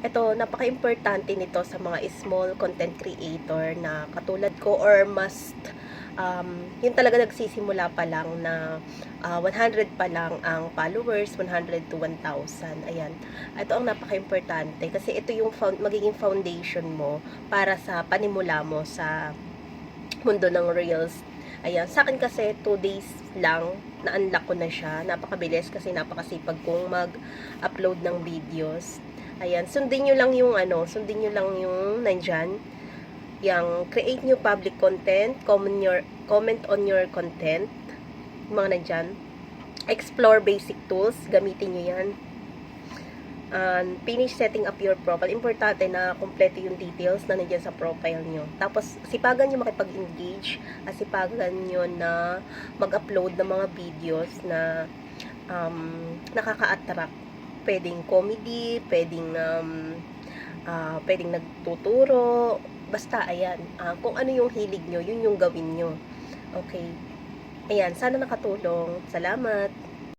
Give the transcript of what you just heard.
Ito, napaka-importante nito sa mga small content creator na katulad ko or must yun talaga nagsisimula pa lang na 100 pa lang ang followers, 100 to 1,000. Ayan. Ito ang napaka-importante kasi ito yung magiging foundation mo para sa panimula mo sa mundo ng Reels. Ayan. Sa akin kasi 2 days lang na-unlock ko na siya. Napakabilis kasi napakasipag kong mag-upload ng videos. Ayan, sundin nyo lang yung nandyan, yung create new public content, comment on your content, yung mga nandyan, explore basic tools, gamitin nyo yan, and finish setting up your profile. Importante na kompleto yung details na nandyan sa profile nyo. Tapos, sipagan nyo makipag-engage, at sipagan nyo na mag-upload ng mga videos na nakaka-attract. Pwedeng comedy, pwedeng nagtuturo, basta, ayan, kung ano yung hilig nyo, yun yung gawin nyo. Okay. Ayan, sana nakatulong. Salamat.